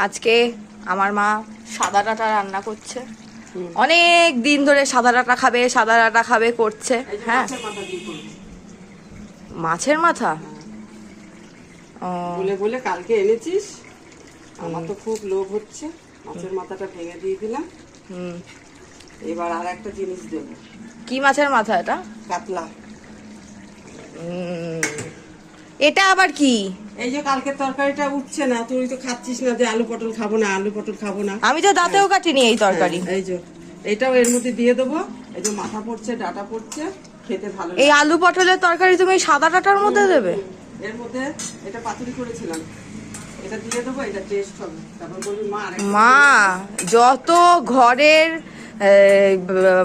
আজকে আমার মা সাদা ডাঁটা রান্না করছে। অনেক দিন ধরে সাদা ডাঁটা খাবে সাদা ডাঁটা খাবে করছে। হ্যাঁ, মাছের মাথা বলে বলে কালকে এনেছিস, আমার তো খুব লোভ হচ্ছে। মাছের মাথাটা ভেঙে দিয়ে দিলাম। এবার আর একটা জিনিস দেবো। কি মাছের মাথা এটা? কাতলা। এটা আবার কি? এই যে কালকের তরকারিটা উঠছে না, তুই তো খাচ্ছিস না যে আলু পটল খাবো না, আলু পটল খাবো না। আমি তো দাঁতেও কাটিনি এই তরকারি। এই যে এটাও এর মধ্যে দিয়ে দেবো। এই যে মাথা পড়ছে, ডাটা পড়ছে, খেতে ভালো। এই আলু পটলের তরকারি তুমি সাদা ডাঁটার মধ্যে দেবে? এর মধ্যে এটা পাতুরি করেছিলাম, এটা দিয়ে দেবো, এটা টেস্ট হবে। তারপর বলবি মা যত ঘরের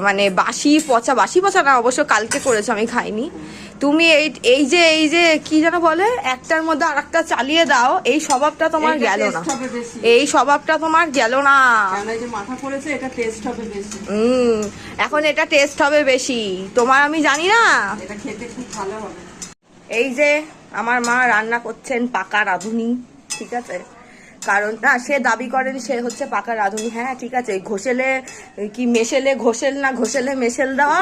মানে বাসি পচা না, অবশ্য কালকে করেছো, আমি খাইনি। তুমি এই যে কি যেন বলে, একটার মধ্যে আর একটা চালিয়ে দাও, এই স্বভাবটা তোমার গেল না। এই স্বভাবটা তোমার গেল না। মাথা পড়েছে, এটা টেস্ট হবে বেশি। এখন এটা টেস্ট হবে বেশি, তোমার আমি জানি না। এটা খেতে খুব ভালো হবে। এই যে আমার মা রান্না করছেন পাকা রাঁধুনি, ঠিক আছে? কারণ না, সে দাবি করেন সে হচ্ছে পাকা রাঁধুনি। হ্যাঁ ঠিক আছে, ঘষেলে কি মেশেলে ঘষেল না ঘষেলে মেশেল দেওয়া,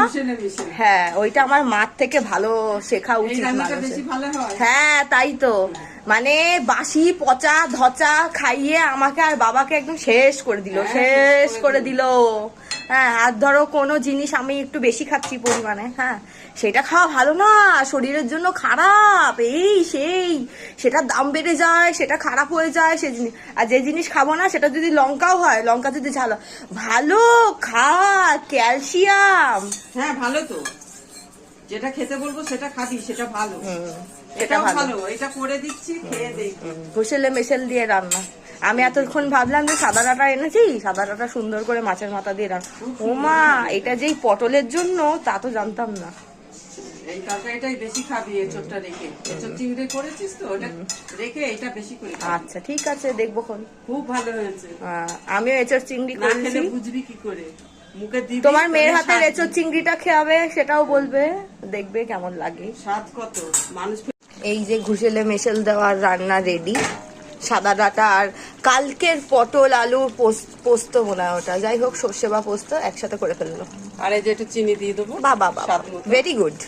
হ্যাঁ ওইটা আমার মার থেকে ভালো শেখা উচিত। হ্যাঁ তাই তো, মানে বাসি পচা ধচা খাইয়ে আমাকে আর বাবাকে একদম শেষ করে দিল। হ্যাঁ, আর ধরো কোনো জিনিস আমি একটু বেশি খাচ্ছি পরিমাণে, হ্যাঁ সেটা খাওয়া ভালো না, শরীরের জন্য খারাপ, এই সেই সেটার দাম বেড়ে যায়, সেটা খারাপ হয়ে যায় সে জিনিস। আর যে জিনিস খাবো না, সেটা যদি লঙ্কাও হয়, লঙ্কা যদি ঝাল ভালো খাওয়া, ক্যালসিয়াম। হ্যাঁ ভালো তো, যেটা খেতে বলবো সেটা খাবি, সেটা ভালো। এটা ভালো, এটা করে দিচ্ছি, খেয়ে দেখি। ঘষেলে মেশেল দিয়ে রান্না। আমি এতক্ষণ ভাবলাম যে সাদা ডাঁটা এনেছি, সাদা ডাঁটা সুন্দর করে মাছের মাথা দিয়ে রান্না। ও মা, এটা যেই পটলের জন্য তা তো জানতাম না। এই তরকারিটাই বেশি খাবি, এঁচোড়টা রেখে। এঁচোড় চিংড়ি করেছিস তো, ওটা রেখে এটা বেশি করে খাবি। আচ্ছা ঠিক আছে, দেখবো খন। খুব ভালো হয়েছে। আমিও এঁচোড় চিংড়ি করেছি। বুঝবি কি করে, মুখে দিবি। তোমার মেয়ের হাতের এঁচোড় চিংড়িটা খেয়াবে, সেটাও বলবে, দেখবে কেমন লাগে। স্বাদ কত মানুষ। এই যে ঘুষেলে মেশেল দেওয়ার রান্না রেডি, সাদা ডাঁটা আর কালকের পটল আলুর পোস্ত মনে হয় ওটা, যাই হোক সর্ষে বা পোস্ত একসাথে করে ফেললো। আর এই যে একটু চিনি দিয়ে দেবো। বাবা ভেরি গুড।